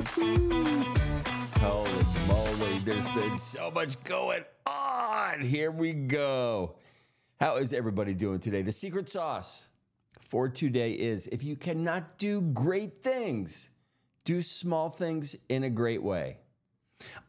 Holy moly, there's been so much going on. Here we go. How is everybody doing today? The secret sauce for today is if you cannot do great things, do small things in a great way.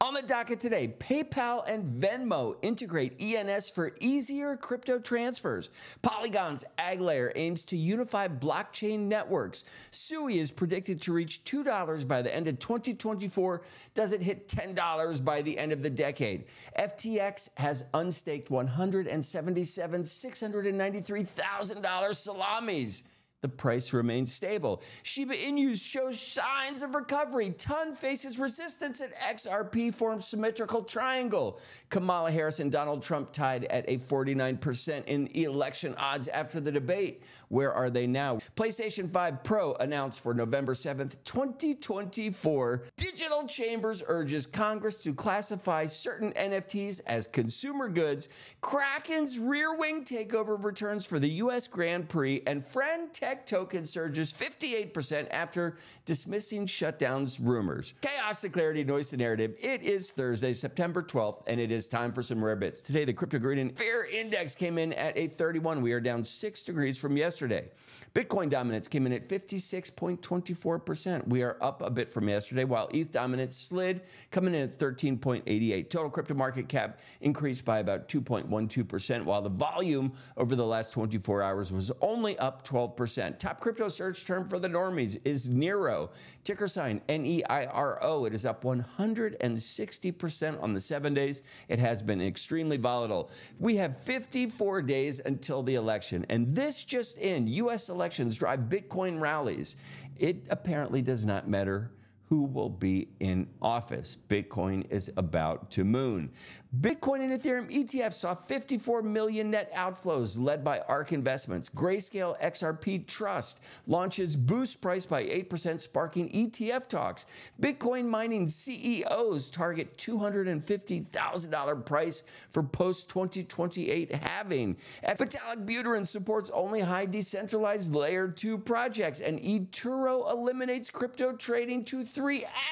On the docket today, PayPal and Venmo integrate ENS for easier crypto transfers. Polygon's ag layer aims to unify blockchain networks. Sui is predicted to reach $2 by the end of 2024. Does it hit $10 by the end of the decade? FTX has unstaked 177 $693,000 salamis. The price remains stable. Shiba Inu shows signs of recovery. TON faces resistance at XRP forms symmetrical triangle. Kamala Harris and Donald Trump tied at a 49% in election odds after the debate. Where are they now? PlayStation 5 Pro announced for November 7th, 2024. Digital Chambers urges Congress to classify certain NFTs as consumer goods. Kraken's rear wing takeover returns for the U.S. Grand Prix, and Friend Tech token surges 58% after dismissing shutdowns rumors. Chaos to clarity, noise to narrative. It is Thursday, September 12th, and it is time for some rare bits. Today, the crypto greed and fear index came in at a 31. We are down 6 degrees from yesterday. Bitcoin dominance came in at 56.24%. We are up a bit from yesterday, while ETH dominance slid, coming in at 13.88. Total crypto market cap increased by about 2.12%, while the volume over the last 24 hours was only up 12%. Top crypto search term for the normies is Nero, ticker sign NEIRO. It is up 160% on the 7 days. It has been extremely volatile. We have 54 days until the election, and this just in, U.S. elections drive Bitcoin rallies. It apparently does not matter who will be in office. Bitcoin is about to moon. Bitcoin and Ethereum ETFs saw 54 million net outflows led by ARK Investments. Grayscale XRP Trust launches boost price by 8%, sparking ETF talks. Bitcoin mining CEOs target $250,000 price for post-2028 halving. Vitalik Buterin supports only high decentralized layer 2 projects, and eToro eliminates crypto trading to 3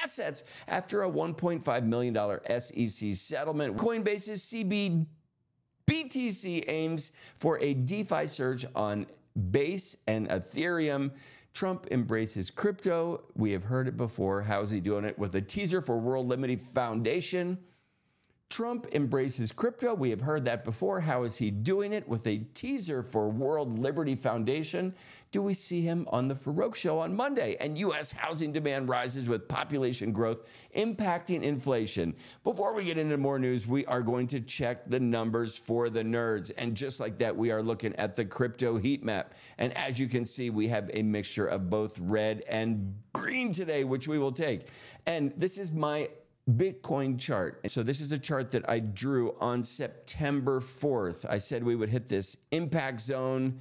assets after a $1.5 million SEC settlement. Coinbase's BTC aims for a DeFi surge on Base and Ethereum. Trump embraces crypto. We have heard it before. How is he doing it? With a teaser for World Liberty Foundation. Trump embraces crypto. We have heard that before. How is he doing it? With a teaser for World Liberty Foundation. Do we see him on the Farouk Show on Monday? And U.S. housing demand rises with population growth impacting inflation. Before we get into more news, we are going to check the numbers for the nerds. And just like that, we are looking at the crypto heat map. And as you can see, we have a mixture of both red and green today, which we will take. And this is my Bitcoin chart. So this is a chart that I drew on September 4th. I said we would hit this impact zone.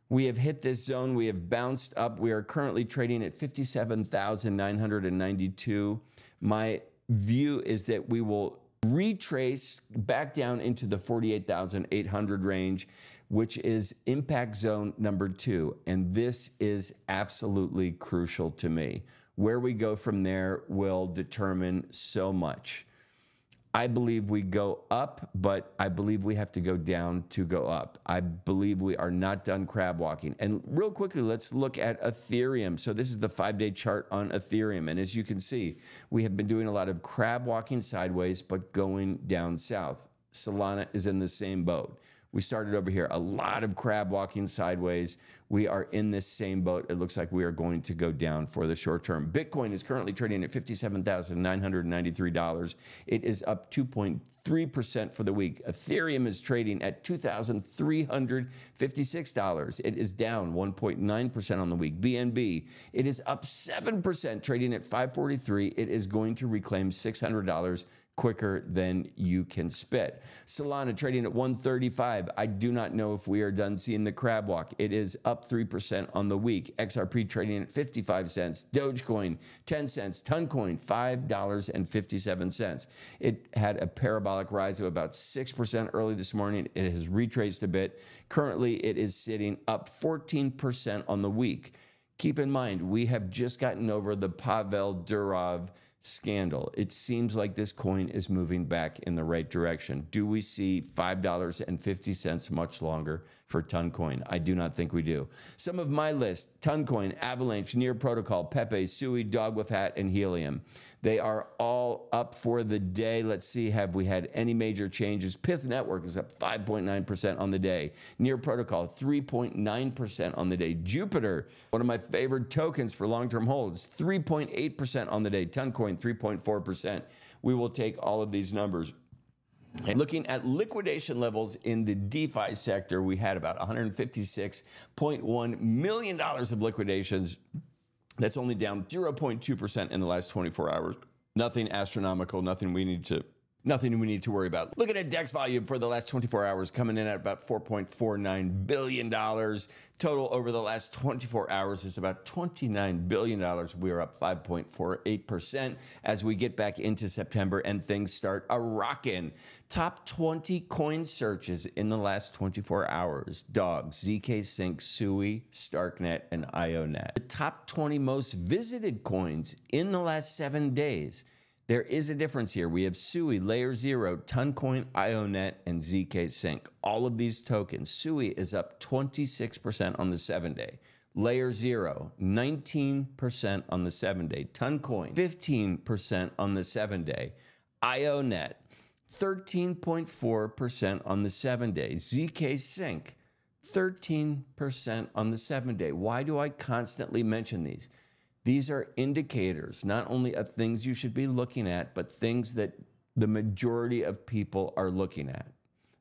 We have hit this zone. We have bounced up. We are currently trading at 57,992. My view is that we will retrace back down into the 48,800 range, which is impact zone number 2. And this is absolutely crucial to me. Where we go from there will determine so much. I believe we go up, but I believe we have to go down to go up. I believe we are not done crab walking. And real quickly, let's look at Ethereum. So this is the 5-day chart on Ethereum. And as you can see, we have been doing a lot of crab walking sideways, but going down south. Solana is in the same boat. We started over here, a lot of crab walking sideways. We are in this same boat. It looks like we are going to go down for the short term. Bitcoin is currently trading at $57,993. It is up 2.3% for the week. Ethereum is trading at $2,356. It is down 1.9% on the week. BNB, it is up 7%, trading at $543. It is going to reclaim $600 quicker than you can spit. Solana trading at 135. I do not know if we are done seeing the crab walk. It is up 3% on the week. XRP trading at 55 cents. Dogecoin 10 cents. Toncoin $5.57. It had a parabolic rise of about 6% early this morning. It has retraced a bit. Currently, it is sitting up 14% on the week. Keep in mind, we have just gotten over the Pavel Durov scandal. It seems like this coin is moving back in the right direction. Do we see $5.50 much longer for Toncoin? I do not think we do. Some of my list: Toncoin, Avalanche, Near Protocol, Pepe, Sui, Dog with Hat, and Helium. They are all up for the day. Let's see, have we had any major changes? Pith Network is up 5.9% on the day. Near Protocol, 3.9% on the day. Jupiter, one of my favorite tokens for long-term holds, 3.8% on the day. Toncoin, 3.4%. We will take all of these numbers. And looking at liquidation levels in the DeFi sector, we had about $156.1 million of liquidations. That's only down 0.2% in the last 24 hours. Nothing astronomical, nothing we need to worry about. Looking at DEX volume for the last 24 hours, coming in at about $4.49 billion. Total over the last 24 hours is about $29 billion. We are up 5.48% as we get back into September and things start a-rockin'. Top 20 coin searches in the last 24 hours: Dog, ZK Sync, Sui, Starknet, and IONET. The top 20 most visited coins in the last 7 days. There is a difference here. We have Sui, Layer 0, Toncoin, IONET, and ZK Sync. All of these tokens. Sui is up 26% on the 7-day. Layer 0, 19% on the 7-day. Toncoin, 15% on the 7-day. IONET, 13.4% on the 7-day. ZK Sync, 13% on the 7-day. Why do I constantly mention these? These are indicators, not only of things you should be looking at, but things that the majority of people are looking at.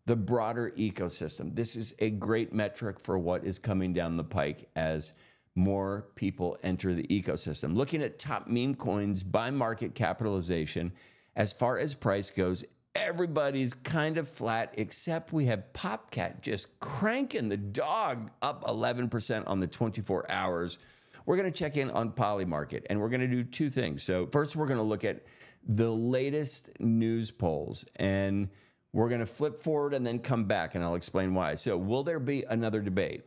The broader ecosystem. This is a great metric for what is coming down the pike as more people enter the ecosystem. Looking at top meme coins by market capitalization, as far as price goes, everybody's kind of flat, except we have Popcat just cranking the dog, up 11% on the 24 hours. We're going to check in on Polymarket, and we're going to do two things. So first, we're going to look at the latest news polls, and we're going to flip forward and then come back, and I'll explain why. So will there be another debate?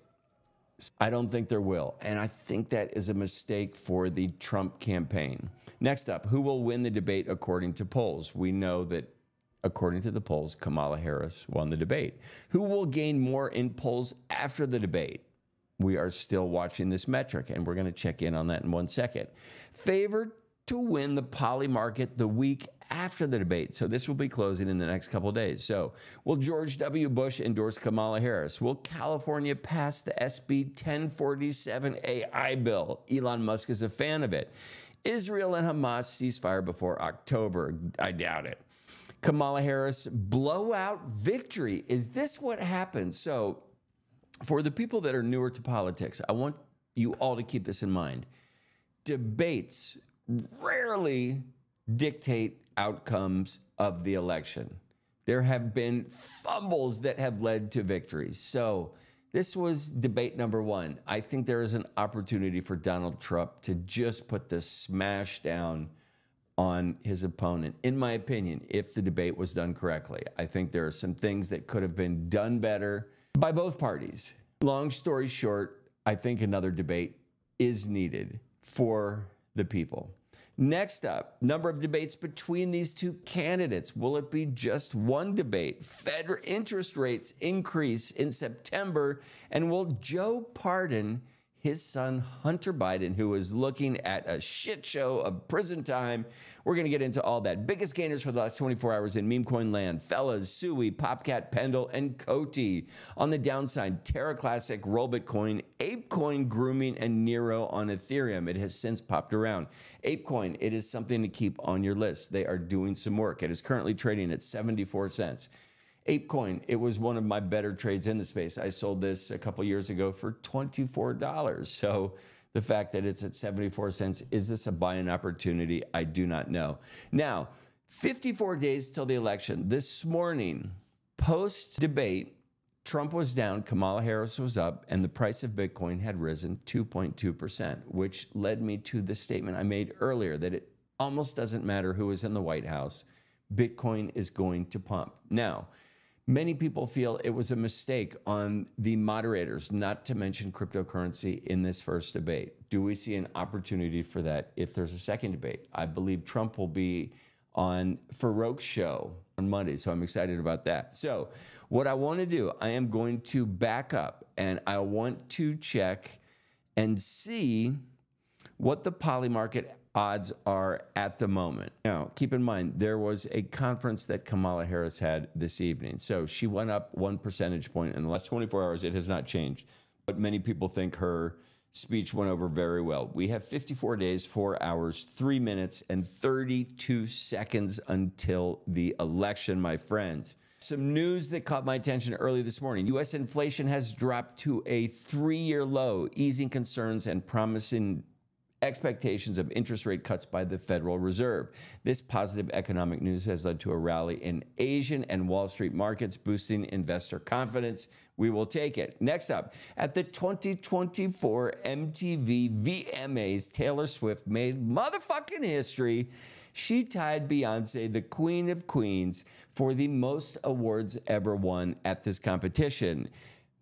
I don't think there will, and I think that is a mistake for the Trump campaign. Next up, who will win the debate according to polls? We know that according to the polls, Kamala Harris won the debate. Who will gain more in polls after the debate? We are still watching this metric, and we're going to check in on that in 1 second. Favored to win the Polymarket the week after the debate. So this will be closing in the next couple of days. So will George W. Bush endorse Kamala Harris? Will California pass the SB 1047 AI bill? Elon Musk is a fan of it. Israel and Hamas ceasefire before October? I doubt it. Kamala Harris blowout victory. Is this what happened? So for the people that are newer to politics, I want you all to keep this in mind. Debates rarely dictate outcomes of the election. There have been fumbles that have led to victories. So this was debate number 1. I think there is an opportunity for Donald Trump to just put the smash down on his opponent, in my opinion, if the debate was done correctly. I think there are some things that could have been done better by both parties. Long story short, I think another debate is needed for the people. Next up, number of debates between these two candidates. Will it be just one debate? Fed interest rates increase in September, and will Joe pardon his son, Hunter Biden, who is looking at a shit show of prison time? We're going to get into all that. Biggest gainers for the last 24 hours in meme coin land: Fellas, Sui, Popcat, Pendle, and Coty. On the downside, Terra Classic, Roll Bitcoin, ApeCoin, Grooming, and Nero on Ethereum. It has since popped around. ApeCoin, it is something to keep on your list. They are doing some work. It is currently trading at 74 cents. ApeCoin, it was one of my better trades in the space. I sold this a couple years ago for $24. So the fact that it's at 74 cents, is this a buying opportunity? I do not know. Now, 54 days till the election. This morning, post-debate, Trump was down, Kamala Harris was up, and the price of Bitcoin had risen 2.2%, which led me to the statement I made earlier that it almost doesn't matter who is in the White House. Bitcoin is going to pump. Now, Many people feel it was a mistake on the moderators not to mention cryptocurrency in this first debate. Do we see an opportunity for that if there's a second debate? I believe Trump will be on Farouk's show on Monday, so I'm excited about that. So what I want to do, I am going to back up and I want to check and see what the poly market odds are at the moment. Now, keep in mind, there was a conference that Kamala Harris had this evening. So she went up 1 percentage point in the last 24 hours. It has not changed. But many people think her speech went over very well. We have 54 days, 4 hours, 3 minutes, and 32 seconds until the election, my friends. Some news that caught my attention early this morning. U.S. inflation has dropped to a 3-year low, easing concerns and promising expectations of interest rate cuts by the Federal Reserve. This positive economic news has led to a rally in Asian and Wall Street markets, boosting investor confidence. We will take it. Next up, at the 2024 MTV VMAs, Taylor Swift made motherfucking history. She tied Beyonce, the Queen of Queens, for the most awards ever won at this competition.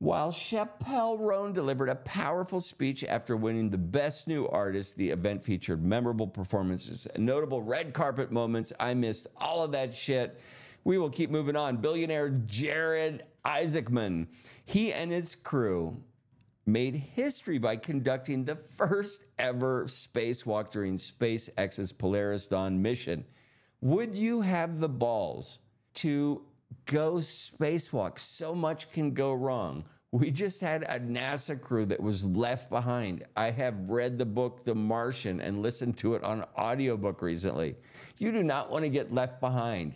While Chappelle Roan delivered a powerful speech after winning the Best New Artist, the event featured memorable performances and notable red carpet moments. I missed all of that shit. We will keep moving on. Billionaire Jared Isaacman, he and his crew made history by conducting the first ever spacewalk during SpaceX's Polaris Dawn mission. Would you have the balls to go spacewalk? So much can go wrong. We just had a NASA crew that was left behind. I have read the book The Martian and listened to it on audiobook recently. You do not want to get left behind.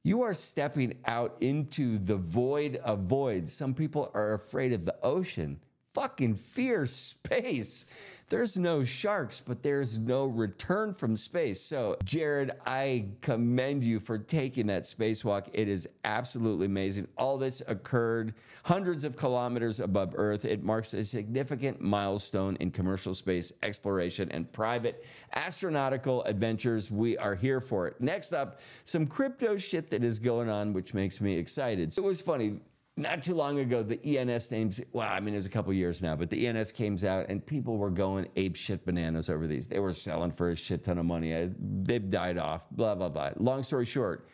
You are stepping out into the void of voids. Some people are afraid of the ocean. Fucking fear space. There's no sharks, but there's no return from space. So, Jared, I commend you for taking that spacewalk. It is absolutely amazing. All this occurred hundreds of kilometers above Earth. It marks a significant milestone in commercial space exploration and private astronautical adventures. We are here for it. Next up, some crypto shit that is going on, which makes me excited. It was funny. Not too long ago, the ENS names, well, I mean, it was a couple years now, but the ENS came out and people were going ape shit bananas over these. They were selling for a shit ton of money. They've died off, blah, blah, blah. Long story short,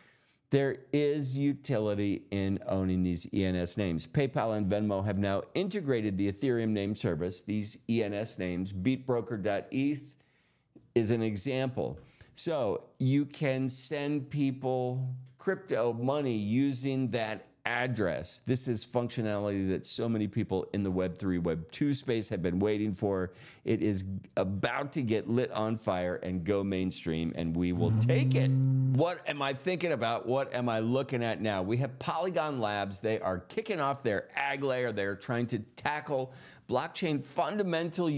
there is utility in owning these ENS names. PayPal and Venmo have now integrated the Ethereum name service. These ENS names, beatbroker.eth is an example. So you can send people crypto money using that address. This is functionality that so many people in the Web3, Web2 space have been waiting for. It is about to get lit on fire and go mainstream, and we will take it. What am I thinking about? What am I looking at now? We have Polygon Labs. They are kicking off their ag layer. They're trying to tackle blockchain fundamental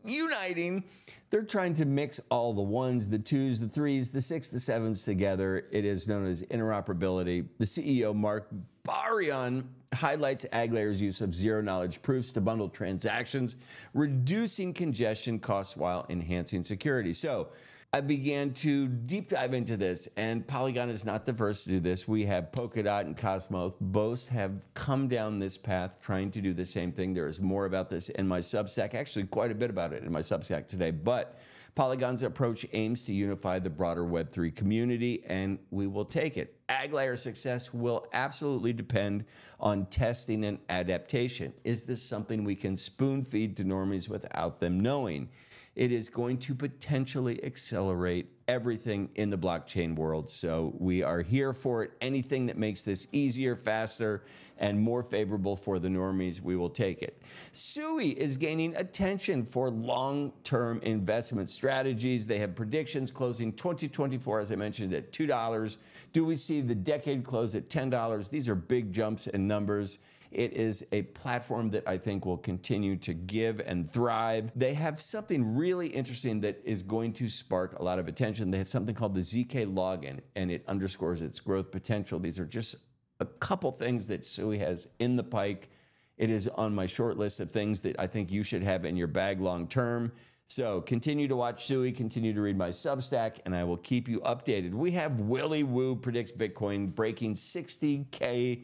uniting. They're trying to mix all the ones, the twos, the threes, the six, the sevens together. It is known as interoperability. The CEO, Mark Barian, highlights AgLayer's use of zero-knowledge proofs to bundle transactions, reducing congestion costs while enhancing security. So I began to deep dive into this, and Polygon is not the first to do this. We have Polkadot and Cosmos. Both have come down this path trying to do the same thing. There is more about this in my Substack, actually quite a bit about it in my Substack today. But Polygon's approach aims to unify the broader Web3 community, and we will take it. AgLayer success will absolutely depend on testing and adaptation. Is this something we can spoon feed to normies without them knowing? It is going to potentially accelerate everything in the blockchain world. So we are here for it. Anything that makes this easier, faster, and more favorable for the normies, we will take it. Sui is gaining attention for long-term investment strategies. They have predictions closing 2024, as I mentioned, at $2. Do we see the decade close at $10? These are big jumps in numbers. It is a platform that I think will continue to give and thrive. They have something really interesting that is going to spark a lot of attention. They have something called the ZK login, and it underscores its growth potential. These are just a couple things that Sui has in the pike. It is on my short list of things that I think you should have in your bag long term. So continue to watch Sui, continue to read my Substack, and I will keep you updated. We have Willy Woo predicts Bitcoin breaking 60K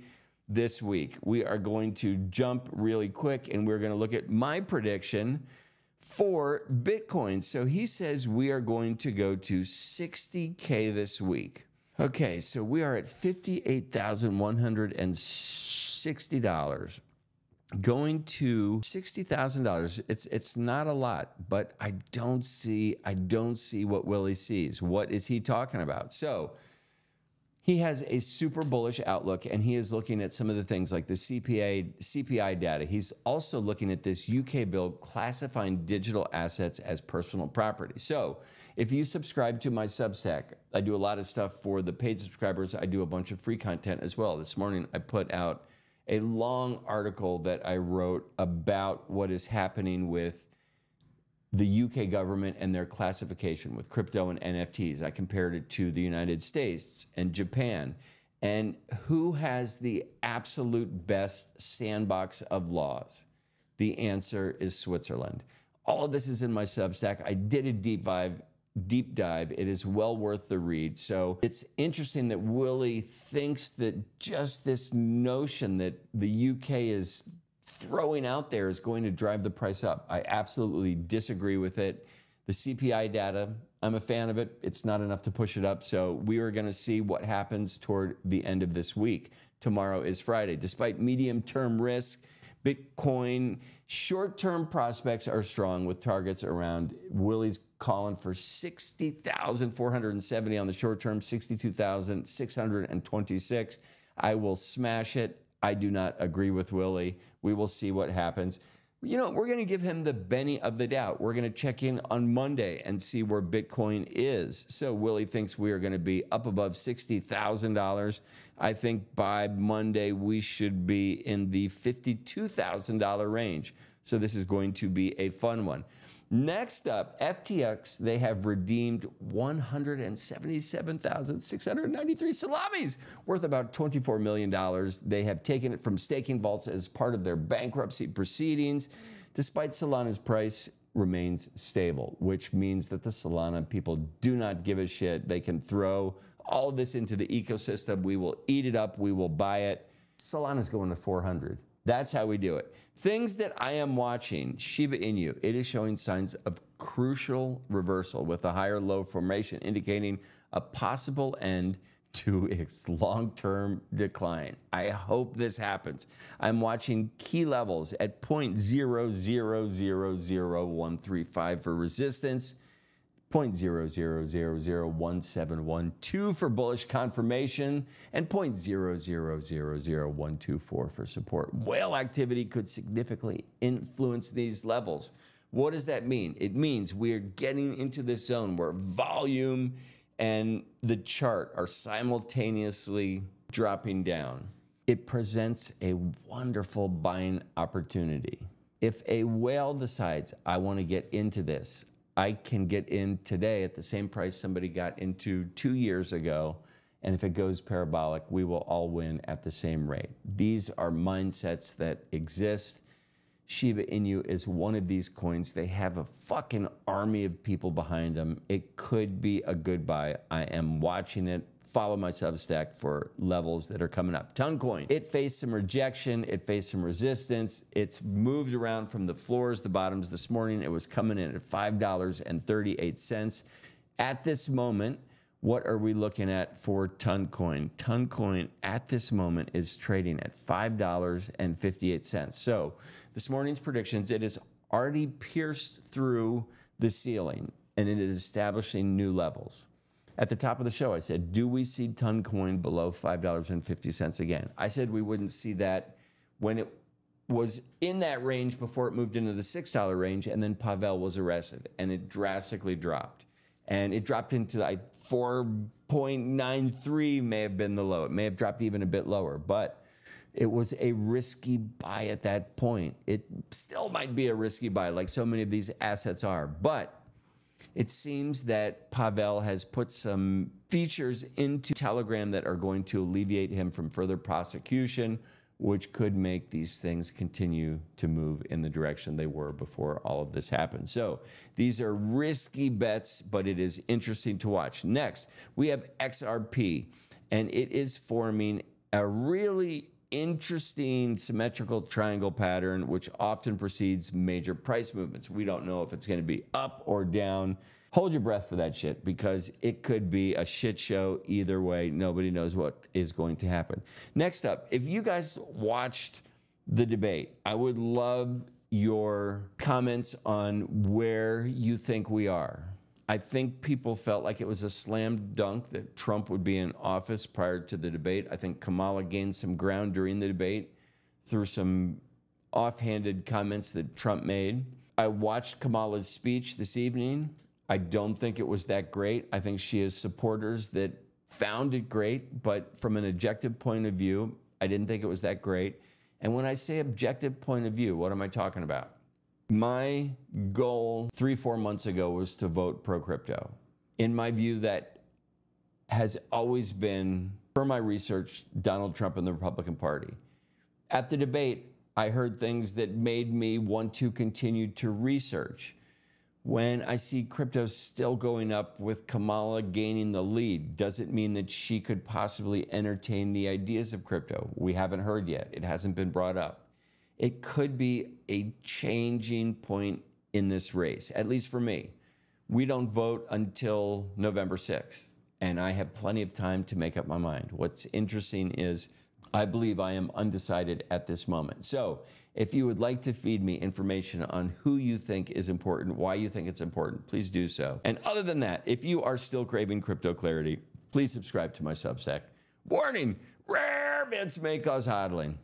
this week. We are going to jump really quick, and we're going to look at my prediction for Bitcoin. So he says we are going to go to 60K this week. Okay, so we are at $58,160. Going to $60,000. It's not a lot, but I don't see what Willie sees. What is he talking about? So he has a super bullish outlook, and he is looking at some of the things like the CPI data. He's also looking at this UK bill classifying digital assets as personal property. So if you subscribe to my Substack, I do a lot of stuff for the paid subscribers. I do a bunch of free content as well. This morning, I put out a long article that I wrote about what is happening with the UK government and their classification with crypto and NFTs. I compared it to the United States and Japan, and who has the absolute best sandbox of laws? The answer is Switzerland. All of this is in my Substack. I did a deep dive. It is well worth the read. So it's interesting that Willie thinks that just this notion that the UK is throwing out there is going to drive the price up. I absolutely disagree with it. The CPI data, I'm a fan of it. It's not enough to push it up. So we are going to see what happens toward the end of this week. Tomorrow is Friday. Despite medium-term risk, Bitcoin short-term prospects are strong with targets around Willie's calling for 60,470 on the short term, 62,626. I will smash it. I do not agree with Willie. We will see what happens. You know, we're going to give him the benefit of the doubt. We're going to check in on Monday and see where Bitcoin is. So Willie thinks we are going to be up above $60,000. I think by Monday we should be in the $52,000 range. So this is going to be a fun one. Next up, FTX, they have redeemed 177,693 salamis, worth about $24 million. They have taken it from staking vaults as part of their bankruptcy proceedings, despite Solana's price remains stable, which means that the Solana people do not give a shit. They can throw all of this into the ecosystem. We will eat it up. We will buy it. Solana's going to 400. That's how we do it. Things that I am watching, Shiba Inu, it is showing signs of crucial reversal with a higher low formation, indicating a possible end to its long-term decline. I hope this happens. I'm watching key levels at 0.0000135 for resistance, 0.0001712 for bullish confirmation, and 0.0000124 for support. Whale activity could significantly influence these levels. What does that mean? It means we're getting into this zone where volume and the chart are simultaneously dropping down. It presents a wonderful buying opportunity. If a whale decides, I want to get into this, I can get in today at the same price somebody got into 2 years ago, and if it goes parabolic, we will all win at the same rate. These are mindsets that exist. Shiba Inu is one of these coins. They have a fucking army of people behind them. It could be a good buy. I am watching it. Follow my Substack for levels that are coming up. Toncoin, it faced some rejection. It faced some resistance. It's moved around from the floors, the bottoms. This morning, it was coming in at $5.38. At this moment, what are we looking at for Toncoin? Toncoin at this moment is trading at $5.58. So this morning's predictions, it has already pierced through the ceiling, and it is establishing new levels. At the top of the show, I said, do we see Toncoin below $5.50 again? I said we wouldn't see that when it was in that range before it moved into the $6 range, and then Pavel was arrested, and it drastically dropped. And it dropped into like 4.93 may have been the low. It may have dropped even a bit lower, but it was a risky buy at that point. It still might be a risky buy, like so many of these assets are, but it seems that Pavel has put some features into Telegram that are going to alleviate him from further prosecution, which could make these things continue to move in the direction they were before all of this happened. So these are risky bets, but it is interesting to watch. Next, we have XRP, and it is forming a really interesting symmetrical triangle pattern, which often precedes major price movements. We don't know if it's going to be up or down. Hold your breath for that shit, because it could be a shit show either way. Nobody knows what is going to happen. Next up, if you guys watched the debate, I would love your comments on where you think we are. I think people felt like it was a slam dunk that Trump would be in office prior to the debate. I think Kamala gained some ground during the debate through some offhanded comments that Trump made. I watched Kamala's speech this evening. I don't think it was that great. I think she has supporters that found it great, but from an objective point of view, I didn't think it was that great. And when I say objective point of view, what am I talking about? My goal 3-4 months ago was to vote pro-crypto. In my view, that has always been, per my research, Donald Trump and the Republican Party. At the debate, I heard things that made me want to continue to research. When I see crypto still going up with Kamala gaining the lead, does it mean that she could possibly entertain the ideas of crypto? We haven't heard yet. It hasn't been brought up. It could be a changing point in this race, at least for me. We don't vote until November 6th, and I have plenty of time to make up my mind. What's interesting is I believe I am undecided at this moment. So if you would like to feed me information on who you think is important, why you think it's important, please do so. And other than that, if you are still craving crypto clarity, please subscribe to my Substack. Warning, rare bits may cause hodling.